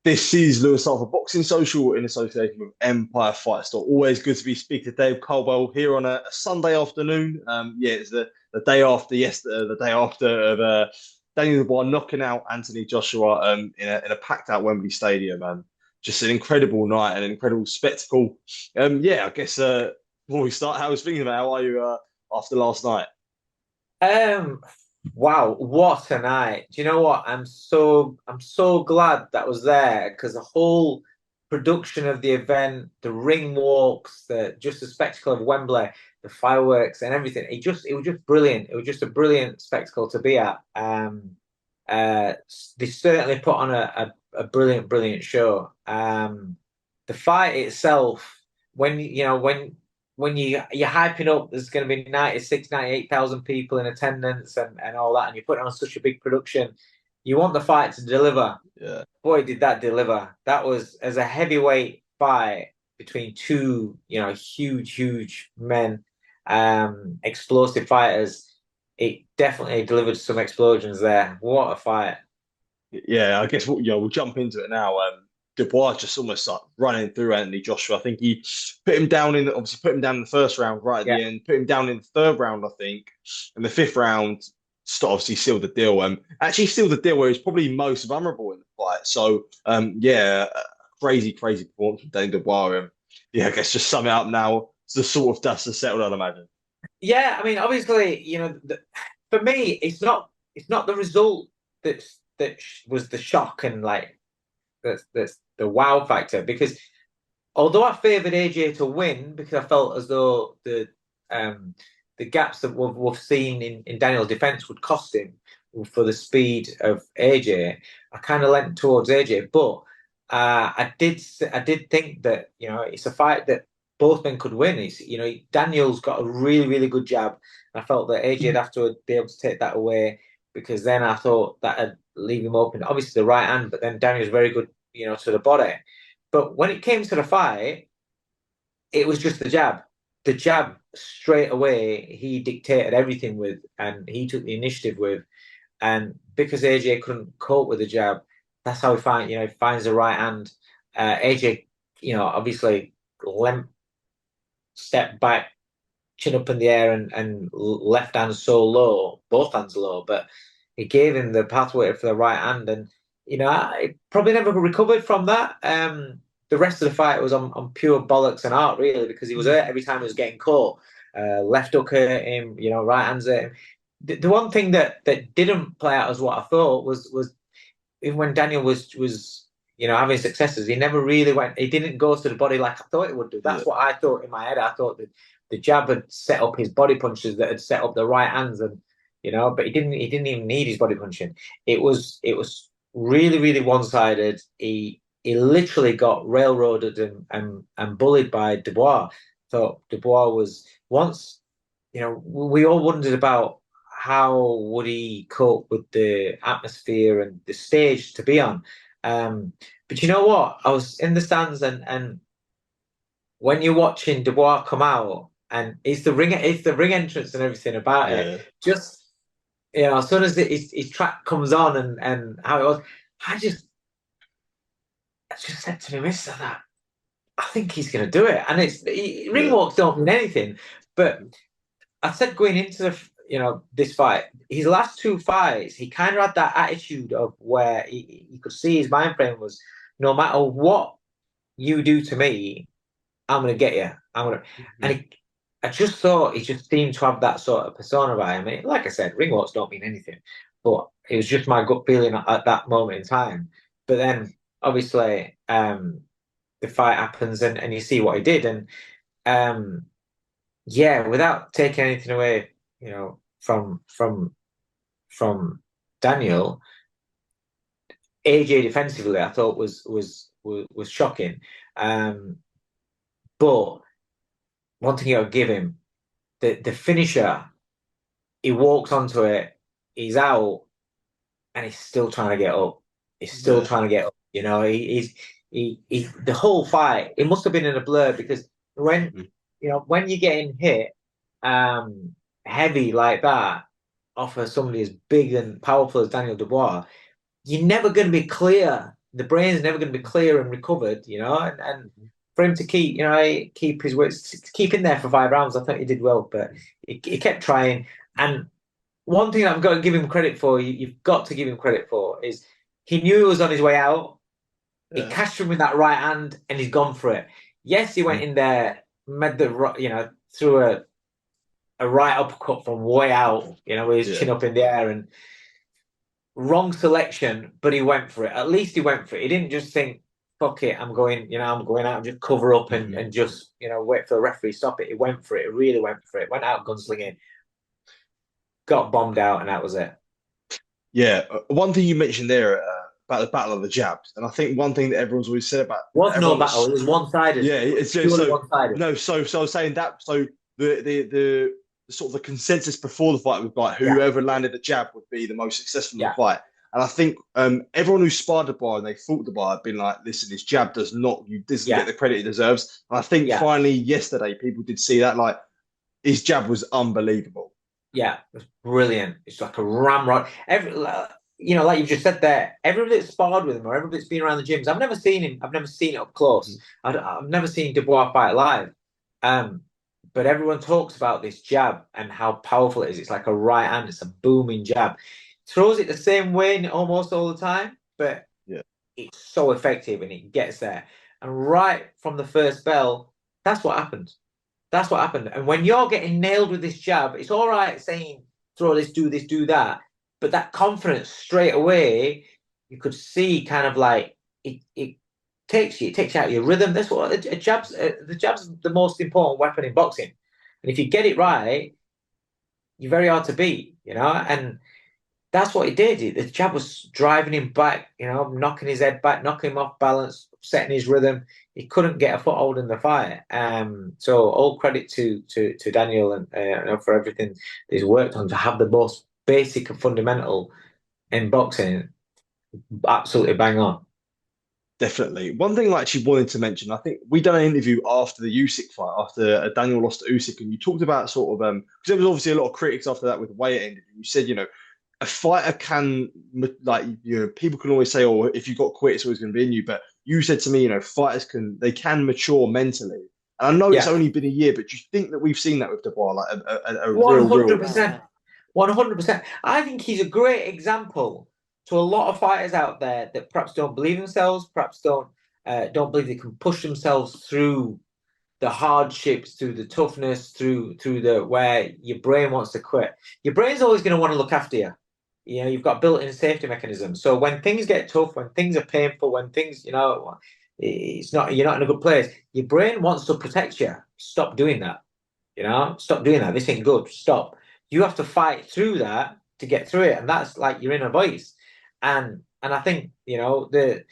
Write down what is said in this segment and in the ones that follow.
This is Lewis Arthur Boxing Social in association with Empire Fight Store. Always good to be speaking to Dave Coldwell here on a Sunday afternoon. Yeah, it's the day after yesterday, the day after of Daniel Dubois knocking out Anthony Joshua in a packed out Wembley Stadium. Just an incredible night, an incredible spectacle. Yeah, I guess before we start, how I was thinking about how are you after last night? Um, wow, what a night. Do you know what? I'm so glad that was there because the whole production of the event, the ring walks, the spectacle of Wembley, the fireworks and everything, it was just brilliant. It was just a brilliant spectacle to be at. Uh they certainly put on a brilliant, brilliant show. The fight itself, when you're hyping up, there's going to be 96, 98,000 people in attendance and all that, and you're putting on such a big production. You want the fight to deliver. Yeah. Boy, did that deliver. That was as a heavyweight fight between two, huge, huge men, explosive fighters. It definitely delivered some explosions there. What a fight. Yeah, I guess we'll jump into it now. Dubois just almost like running through Anthony Joshua. I think he put him down in the first round right at Yeah. the end, put him down in the third round, I think, and the fifth round obviously sealed the deal. Actually sealed the deal where he's probably most vulnerable in the fight. So yeah, crazy, crazy performance from Daniel Dubois. Yeah, I guess just sum it up now. It's the sort of dust has settled, I'd imagine. Yeah, I mean, obviously, for me, it's not the result that was the shock and like that's the wow factor because although I favoured AJ to win because I felt as though the gaps that we've seen in Daniel's defence would cost him for the speed of AJ, I kind of leant towards AJ, but I did think that it's a fight that both men could win. It's Daniel's got a really, really good jab. I felt that AJ'd have to be able to take that away because then I thought that'd leave him open. Obviously the right hand, but then Daniel's very good, to the body. But when it came to the fight, it was just the jab. The jab straight away, he dictated everything with, and he took the initiative with. And because AJ couldn't cope with the jab, that's how he finds the right hand. AJ, obviously step back, chin up in the air, and left hand so low, both hands low, but it gave him the pathway for the right hand, and I probably never recovered from that. The rest of the fight was on pure bollocks and art, really, because he was hurt every time he was getting caught. Left hook hurt him, right hands hurt him. The one thing that didn't play out as what I thought was even when Daniel was having successes, he never really went. He didn't go to the body like I thought it would do. Yeah. That's what I thought in my head. I thought that the jab had set up his body punches that had set up the right hands, and but he didn't. He didn't even need his body punching. It was really, really one sided. He literally got railroaded and bullied by Dubois. So Dubois was once. We all wondered about how would he cope with the atmosphere and the stage to be on. But you know what? I was in the stands and when you're watching Dubois come out and it's the ring entrance and everything about it. Yeah. Just as soon as his track comes on and how it was, I just I just said to my mister that I think he's going to do it. And ring Yeah. walks don't mean anything, but I said going into this fight, his last two fights, he kind of had that attitude of where he could see his mind frame was no matter what you do to me, I'm gonna get you. And I just thought he just seemed to have that sort of persona by him. Like I said, ring walks don't mean anything, but it was just my gut feeling at that moment in time. But then obviously, the fight happens and you see what he did, and um, yeah, without taking anything away, from Daniel, AJ defensively, I thought was shocking. Um, but one thing I'll give him, the finisher, he walks onto it, he's out, and he's still trying to get up. He's still Yeah. trying to get up. The whole fight, it must have been in a blur because when you're getting hit, um, heavy like that off of somebody as big and powerful as Daniel Dubois, you're never going to be clear the brain's never going to be clear and recovered, you know, and for him to keep, you know, keep his wits, keep in there for 5 rounds, I think he did well, but he kept trying. And one thing I've got to give him credit for, you've got to give him credit for, is he knew he was on his way out. He cashed him with that right hand, and he's gone for it. Yes, he went in there, made the, you know, threw a right uppercut from way out, you know, with his chin up in the air, and wrong selection, but he went for it. At least he went for it. He didn't just think, fuck it, I'm going out and just cover up and just, you know, wait for the referee to stop it. He went for it. He really went for it. Went out gunslinging, got bombed out, and that was it. Yeah. One thing you mentioned there about the battle of the jabs, and I think one thing that everyone's always said about was no battle. It was one-sided. Yeah, it's just purely one-sided. No, so I was saying that. So the sort of the consensus before the fight was like whoever landed the jab would be the most successful in the fight. And I think everyone who sparred Dubois and they fought Dubois had been like, listen, his jab doesn't get the credit he deserves. And I think finally yesterday people did see that, like, his jab was unbelievable. Yeah, it was brilliant. It's like a ramrod. You know, like you've just said there, everybody that's sparred with him or everybody that's been around the gyms, I've never seen him. I've never seen it up close. I've never seen Dubois fight live. But everyone talks about this jab and how powerful it is. It's like a right hand. It's a booming jab. Throws it the same way almost all the time, but it's so effective and it gets there. And right from the first bell, that's what happened. That's what happened. And when you're getting nailed with this jab, it's all right saying, throw this, do that. But that confidence straight away, you could see kind of like it takes you out of your rhythm. That's what the jab's the most important weapon in boxing. And if you get it right, you're very hard to beat, you know. And that's what he did. The jab was driving him back, you know, knocking his head back, knocking him off balance, setting his rhythm. He couldn't get a foothold in the fight. So all credit to Daniel and for everything he's worked on to have the most basic and fundamental in boxing. Absolutely bang on. Definitely. One thing I actually wanted to mention, I think we done an interview after the Usyk fight, after Daniel lost to Usyk, and you talked about sort of because there was obviously a lot of critics after that with the way it ended. You said, you know, a fighter can, like, you know, people can always say, oh, if you got quit, it's always going to be in you. But you said to me, you know, fighters can mature mentally. And I know it's only been a year, but do you think that we've seen that with Dubois, like a 100%, 100%. I think he's a great example to a lot of fighters out there that perhaps don't believe themselves, perhaps don't believe they can push themselves through the hardships, through the toughness, through the where your brain wants to quit. Your brain's always going to want to look after you. You know, you've got built-in safety mechanisms. So when things get tough, when things are painful, when things, you know, you're not in a good place, your brain wants to protect you. Stop doing that. You know, stop doing that. This ain't good. Stop. You have to fight through that to get through it, and that's like your inner voice. And I think, you know, the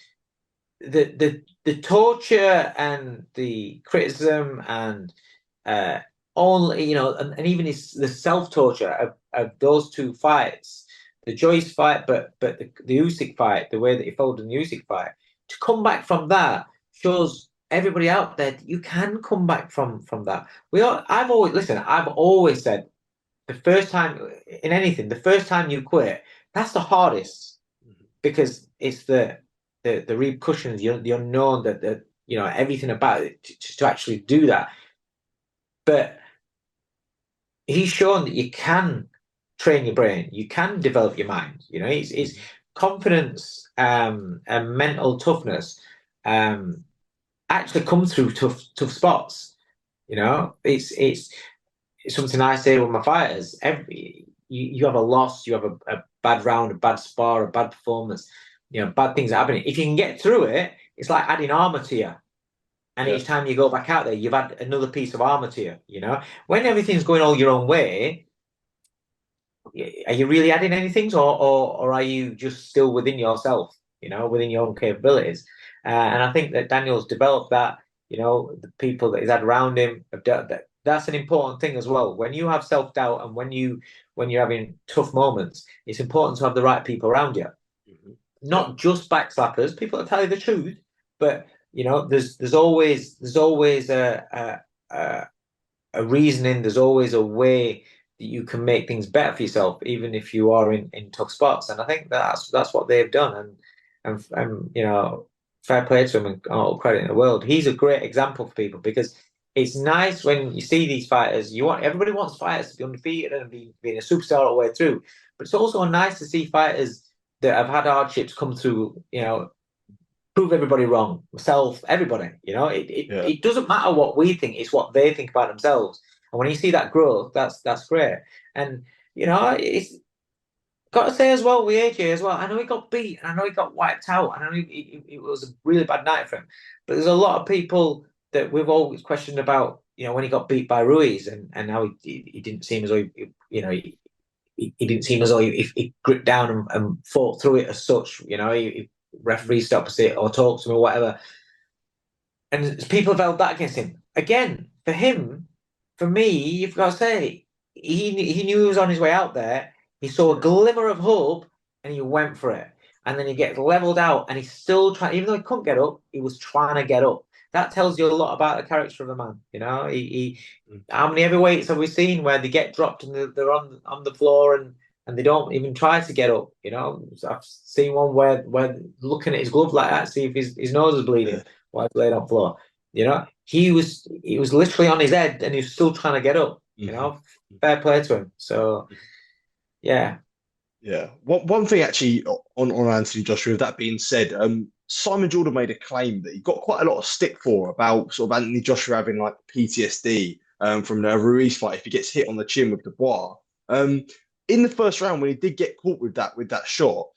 torture and the criticism and only, you know, and even the self-torture of those two fights, the Joyce fight, but the Usyk fight, the way that he folded in the Usyk fight, to come back from that shows everybody out there that you can come back from that. I've always said, the first time in anything, the first time you quit, that's the hardest, because it's the repercussions, the unknown, that you know, everything about it to actually do that. But he's shown that you can train your brain, you can develop your mind. You know, it's confidence and mental toughness actually come through tough spots. You know, it's something I say with my fighters. You have a loss, you have a bad round, a bad spar, a bad performance, you know, bad things are happening. If you can get through it, it's like adding armor to you. And each time you go back out there, you've had another piece of armor to you. You know, when everything's going all your own way, are you really adding anything, or are you just still within yourself? You know, within your own capabilities. And I think that Daniel's developed that. You know, the people that he's had around him have done that. That's an important thing as well. When you have self-doubt and when you're having tough moments, it's important to have the right people around you. Not just backslappers, people that tell you the truth, but you know, there's always a reasoning, there's always a way that you can make things better for yourself, even if you are in tough spots. And I think that's what they've done. and fair play to him and all credit in the world. He's a great example for people because it's nice when you see these fighters. Everybody wants fighters to be undefeated and being a superstar all the way through, but it's also nice to see fighters that have had hardships come through. Prove everybody wrong, myself, everybody. It doesn't matter what we think; it's what they think about themselves. And when you see that growth, that's great. And it's got to say as well with AJ as well. I know he got beat, and I know he got wiped out, and I know it was a really bad night for him. But there's a lot of people that we've always questioned about, when he got beat by Ruiz, and how he didn't seem as though he didn't seem as though he gripped down and fought through it as such. He referee stops it or talks to him or whatever. And people have held that against him. Again, for him, for me, you've got to say, he knew he was on his way out there. He saw a glimmer of hope and he went for it. And then he gets leveled out and he's still trying, even though he couldn't get up, he was trying to get up. That tells you a lot about the character of the man. How many heavyweights have we seen where they get dropped and they're on the floor and they don't even try to get up? I've seen one where looking at his glove like that, see if his nose is bleeding while he's laying on the floor. He was literally on his head and he was still trying to get up. Fair play to him. So, yeah. Yeah. One thing actually on Anthony Joshua, with that being said, Simon Jordan made a claim that he got quite a lot of stick for about sort of Anthony Joshua having like PTSD from the Ruiz fight if he gets hit on the chin with Dubois. In the first round when he did get caught with that shot,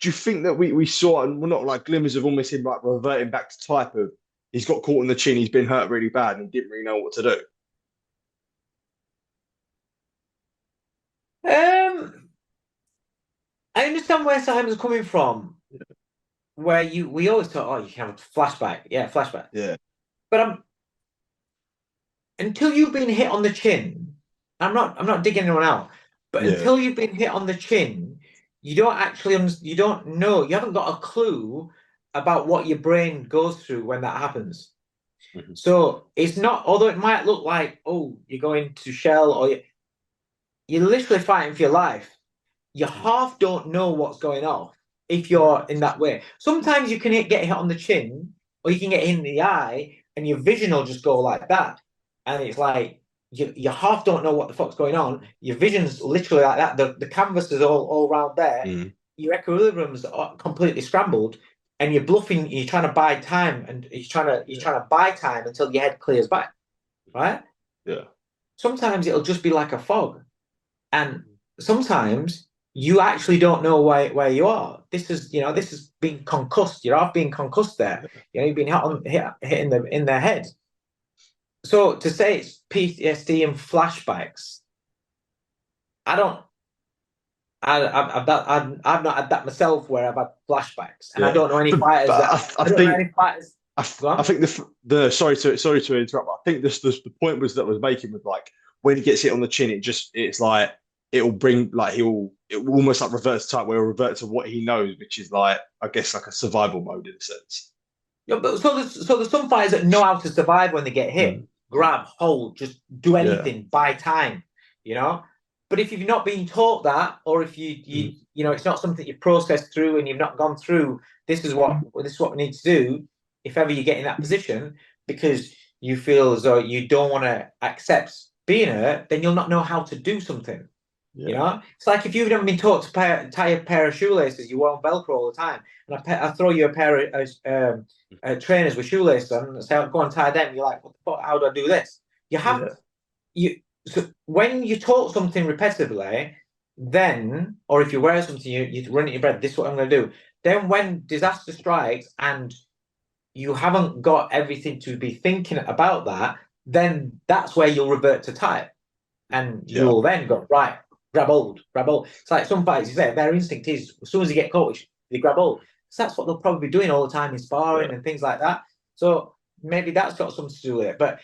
do you think that we saw, and we're not like glimmers of almost him like reverting back to type of he's got caught in the chin, he's been hurt really bad and he didn't really know what to do? I understand where Simon's coming from. Where we always thought, you can have a flashback. Yeah, flashback. Yeah. But until you've been hit on the chin, I'm not digging anyone out, but until you've been hit on the chin, you don't actually you don't know, you haven't got a clue about what your brain goes through when that happens. So it's not, although it might look like, you're going to shell or you're literally fighting for your life. You half don't know what's going on if you're in that way. Sometimes you can get hit on the chin or you can get hit in the eye and your vision will just go like that. And it's like you half don't know what the fuck's going on. Your vision's literally like that. The canvas is all around there. Your equilibrium's completely scrambled and you're bluffing, you're trying to buy time and you're trying to buy time until your head clears back. Right? Yeah. Sometimes it'll just be like a fog. And sometimes you actually don't know where you are. This is being concussed. You're half being concussed there. You've been hit in the head. So to say it's PTSD and flashbacks, I've not had that myself where I've had flashbacks, and I don't know any fighters. I think the sorry to interrupt. I think the point was making was like when he gets hit on the chin, it's like it will almost like revert to type where he'll revert to what he knows, which is like I guess like a survival mode in a sense. Yeah, but so there's some fighters that know how to survive when they get hit. Grab, hold, just do anything, buy time, But if you've not been taught that, or if you it's not something you've processed through and you've not gone through, this is what we need to do. If ever you get in that position, because you feel as though you don't want to accept being hurt, then you'll not know how to do something. It's like if you've never been taught to tie a pair of shoelaces, you wear on Velcro all the time, and I throw you a pair of trainers with shoelaces on and say, go and tie them. You're like, what the fuck? How do I do this? You have so when you taught something repetitively, then, or if you wear something, you run it in your bread. This is what I'm going to do. Then when disaster strikes and you haven't got everything to be thinking about that, then that's where you'll revert to type, and you'll then go right. Grab hold. It's like some fighters, you say, their instinct is as soon as they get caught, they grab hold. So that's what they'll probably be doing all the time in sparring and things like that. So maybe that's got something to do with it. But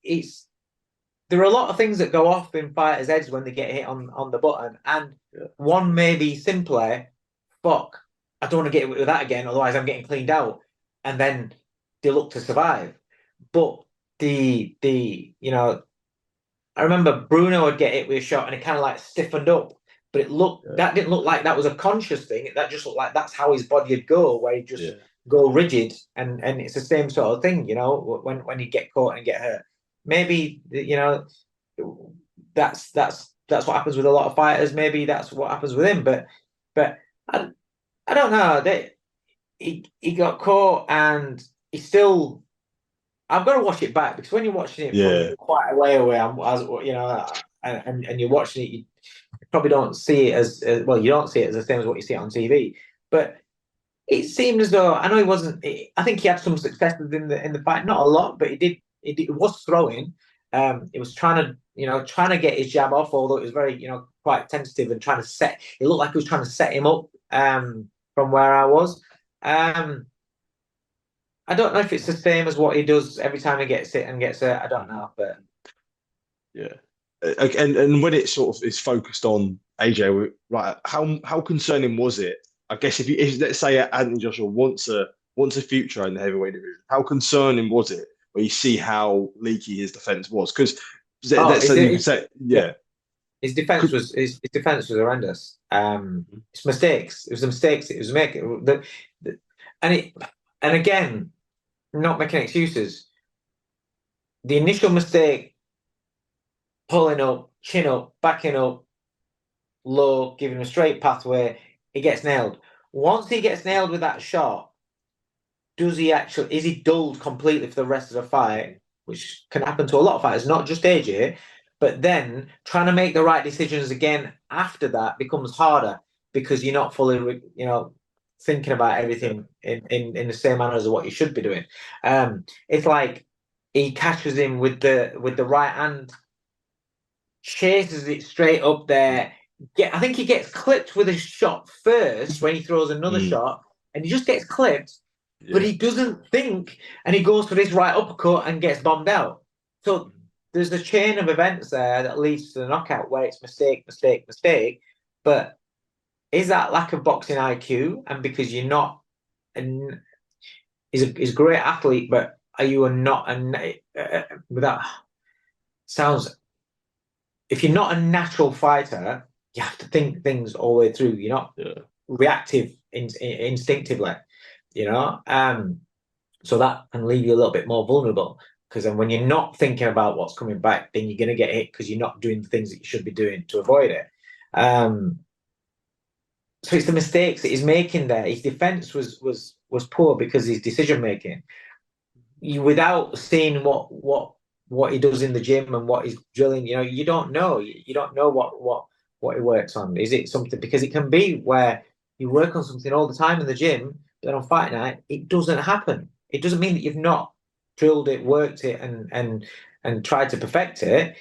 it's there are a lot of things that go off in fighters' heads when they get hit on the button, and one may be simply, fuck, I don't want to get hit with that again, otherwise I'm getting cleaned out, and then they look to survive. But I remember Bruno would get hit with a shot and it kind of like stiffened up. but that didn't look like that was a conscious thing. That just looked like that's how his body would go, where he'd just go rigid, and it's the same sort of thing, when he get caught and get hurt. Maybe that's what happens with a lot of fighters. Maybe that's what happens with him, but I don't know. He got caught, and he still. I've got to watch it back, because when you're watching it from quite a way away, and you're watching it, you probably don't see it as well. You don't see it as the same as what you see on TV. But it seemed as though, I know he wasn't. I think he had some successes in the fight, not a lot, but he did. It was throwing. It was trying to get his jab off, although it was very quite tentative and trying to set. It looked like he was trying to set him up from where I was. I don't know if it's the same as what he does every time he gets it and gets hurt. I don't know, but yeah. And when it sort of is focused on AJ, right? How concerning was it? I guess if let's say Anthony Joshua wants a future in the heavyweight division, how concerning was it when you see how leaky his defense was? Because let's say you could say, his defense was horrendous. It's mistakes. It was the mistakes it was making. And again, not making excuses. The initial mistake, pulling up, chin up, backing up, low, giving him a straight pathway, he gets nailed. Once he gets nailed with that shot, is he dulled completely for the rest of the fight, which can happen to a lot of fighters, not just AJ, but then trying to make the right decisions again after that becomes harder, because you're not fully, thinking about everything in the same manner as what you should be doing. It's like he catches him with the right hand, chases it straight up there. I think he gets clipped with a shot first when he throws another shot, and he just gets clipped, but he doesn't think, and he goes for this right uppercut and gets bombed out. So there's the chain of events there that leads to the knockout, where it's mistake, mistake, mistake. But is that lack of boxing IQ? And because you're not, he's a great athlete, but are you without sounds? If you're not a natural fighter, you have to think things all the way through. You're not reactive instinctively, so that can leave you a little bit more vulnerable. Because then when you're not thinking about what's coming back, then you're going to get hit because you're not doing the things that you should be doing to avoid it. So it's the mistakes that he's making there. His defense was poor because his decision making. Without seeing what he does in the gym and what he's drilling, you don't know. You don't know what he works on. Is it something? Because it can be where you work on something all the time in the gym, but then on fight night it doesn't happen. It doesn't mean that you've not drilled it, worked it, and tried to perfect it.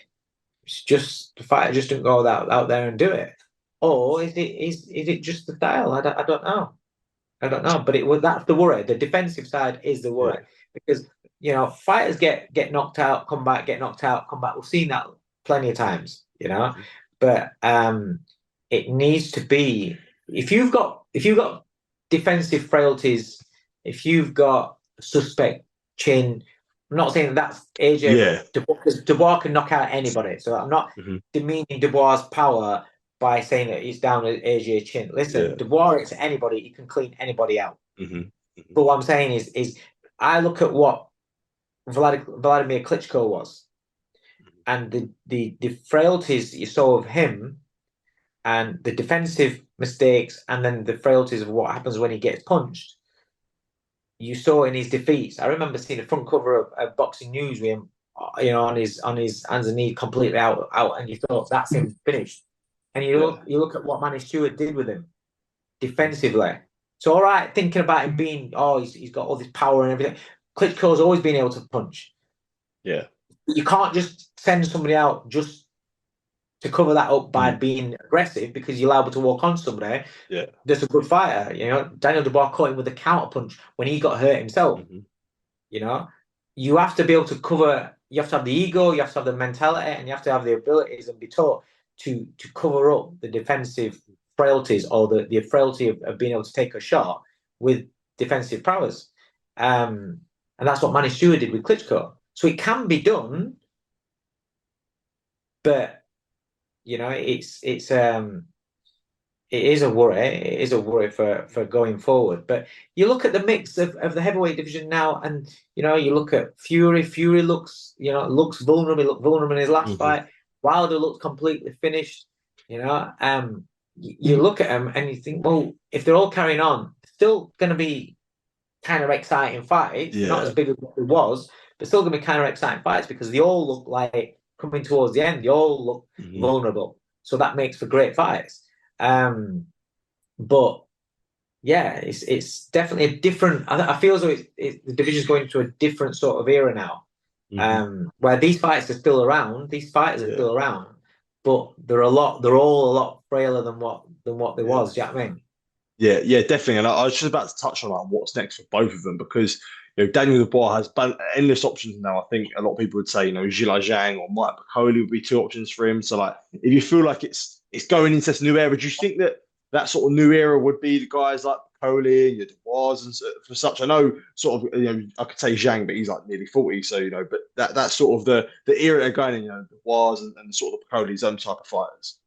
It's just the fighter just didn't go out there and do it. Or is it just the style? I don't know. But that's the worry. The defensive side is the worry, because fighters get knocked out, come back, get knocked out, come back. We've seen that plenty of times, But it needs to be, if you've got defensive frailties, if you've got suspect chin. I'm not saying that's AJ. Dubois can knock out anybody, so I'm not demeaning Dubois' power by saying that he's down at AJ chin. Listen, Dubois hits anybody, he can clean anybody out. But what I'm saying is I look at what Vladimir Klitschko was, and the frailties that you saw of him, and the defensive mistakes, and then the frailties of what happens when he gets punched. You saw in his defeats. I remember seeing a front cover of Boxing News with him, on his hands and knees completely out, and you thought that's him finished. And you look at what Manny Stewart did with him defensively. So all right, thinking about him being, he's got all this power and everything. Klitschko's always been able to punch. Yeah, you can't just send somebody out just to cover that up by being aggressive, because you're liable to walk on somebody. Yeah, that's a good fighter. Daniel Dubois caught him with a counter punch when he got hurt himself. You have to be able to cover. You have to have the ego, you have to have the mentality, and you have to have the abilities and be taught to cover up the defensive frailties, or the frailty of being able to take a shot with defensive prowess. And that's what Manny Stewart did with Klitschko. So it can be done, but it's it is a worry. It is a worry for going forward. But you look at the mix of the heavyweight division now, and you look at Fury. Fury looks vulnerable. He looked vulnerable in his last Hmm. fight. Wilder looked completely finished. You look at them and you think, well, if they're all carrying on, it's still going to be kind of exciting fights. They're not as Yeah. big as what it was, but still going to be kind of exciting fights because they all look like coming towards the end. They all look Hmm. vulnerable, so that makes for great fights. But yeah, it's definitely a different. I feel as though the division's going into a different sort of era now, Hmm. where these fights are still around. These fighters are Yeah. still around, but they're a lot. They're all a lot frailer than what they Yeah. was. Do you know what I mean? Yeah, yeah, definitely. And I was just about to touch on like what's next for both of them because Daniel Dubois has endless options now. I think a lot of people would say Zhila Zhang or Mike Bakole would be two options for him. So like, if you feel like it's going into this new era, do you think that that sort of new era would be the guys like Bakole and your Dubois and for such? I know sort of I could say Zhang, but he's like nearly 40, so but that's sort of the era they're going in. Dubois and sort of the Bakole's own type of fighters.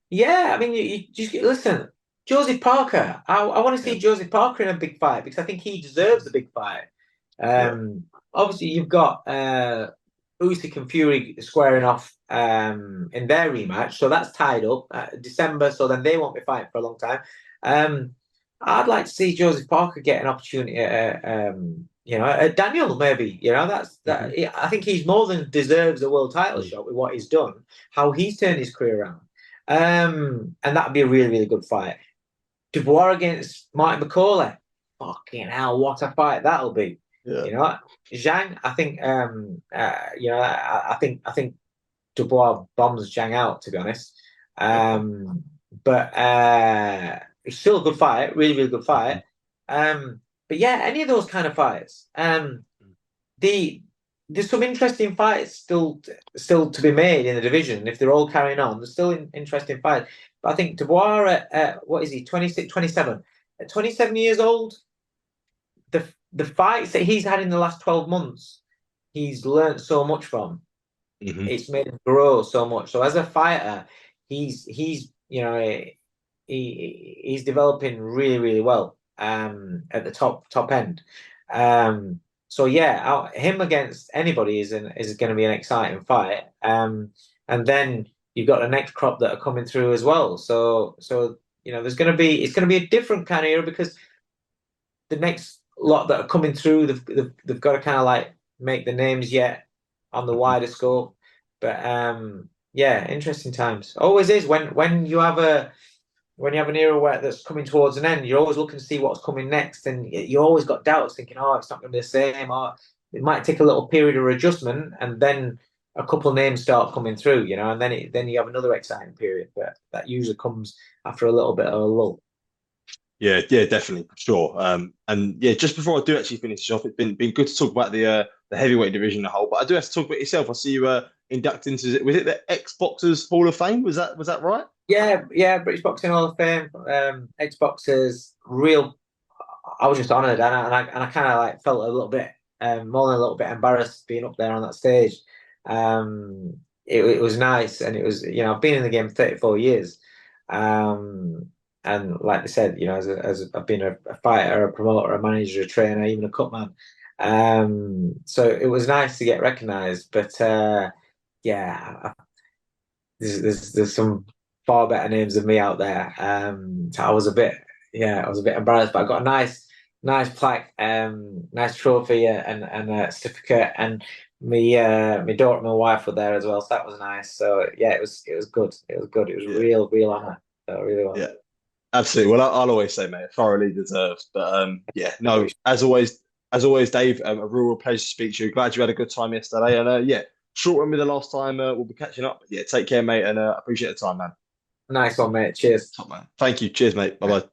Yeah, I mean, you just listen. Joseph Parker. I want to Yeah. see Joseph Parker in a big fight because I think he deserves a big fight. Yeah. Obviously, you've got Usyk and Fury squaring off in their rematch, so that's tied up December. So then they won't be fighting for a long time. Um, I'd like to see Joseph Parker get an opportunity at Daniel maybe. That's that. Hmm. I think he's more than deserves a world title Mm. shot with what he's done, how he's turned his career around. And that'd be a really, really good fight. Dubois against Martin McCauley. Fucking hell, what a fight that'll be. Yeah. Zhang, I think I think Dubois bombs Zhang out, to be honest. Okay. But it's still a good fight, really, really good Hmm. fight. But yeah, any of those kind of fights. The There's some interesting fights still to be made in the division. If they're all carrying on, there's still interesting fights. But I think Dubois at what is he, 26, 27? At 27 years old, the fights that he's had in the last 12 months, he's learned so much from. Hmm. It's made him grow so much. So as a fighter, he's he's developing really, really well at the top end. So yeah, him against anybody is going to be an exciting fight. And then you've got the next crop that are coming through as well. So there's going to be it's going to be a different kind of era because the next lot that are coming through, they've got to kind of like make the names yet on the Hmm. wider scope. But yeah, interesting times. Always is when you have an era where that's coming towards an end, you're always looking to see what's coming next, and you always got doubts, thinking, "Oh, it's not going to be the same," or it might take a little period of adjustment, and then a couple names start coming through, and then you have another exciting period, but that usually comes after a little bit of a lull. Yeah, yeah, definitely, for sure. And yeah, just before I do actually finish this off, it's been good to talk about the heavyweight division as a whole. But I do have to talk about yourself. I see you inducted into was it the Xboxers Hall of Fame? Was that right? Yeah, yeah, British Boxing Hall of Fame, ex-boxers, real. I was just honoured, and I kind of like felt a little bit, more than a little bit embarrassed being up there on that stage. It was nice, and it was I've been in the game 34 years, um, and like they said, as I've been a fighter, a promoter, a manager, a trainer, even a cut man. So it was nice to get recognised, but yeah, there's some far better names than me out there. So I was a bit embarrassed, but I got a nice plaque, nice trophy, and a certificate, and my daughter, and my wife were there as well, so that was nice. So yeah, it was good. It was good. It was Yeah, real honor. So really well. yeah, absolutely. Well, I'll always say, mate, thoroughly deserved. But yeah, no, as always, Dave, a real pleasure to speak to you. Glad you had a good time yesterday, and yeah, short one with the last time. We'll be catching up. But yeah, take care, mate, and appreciate the time, man. Nice one, mate. Cheers. Top man. Thank you. Cheers, mate. Bye bye.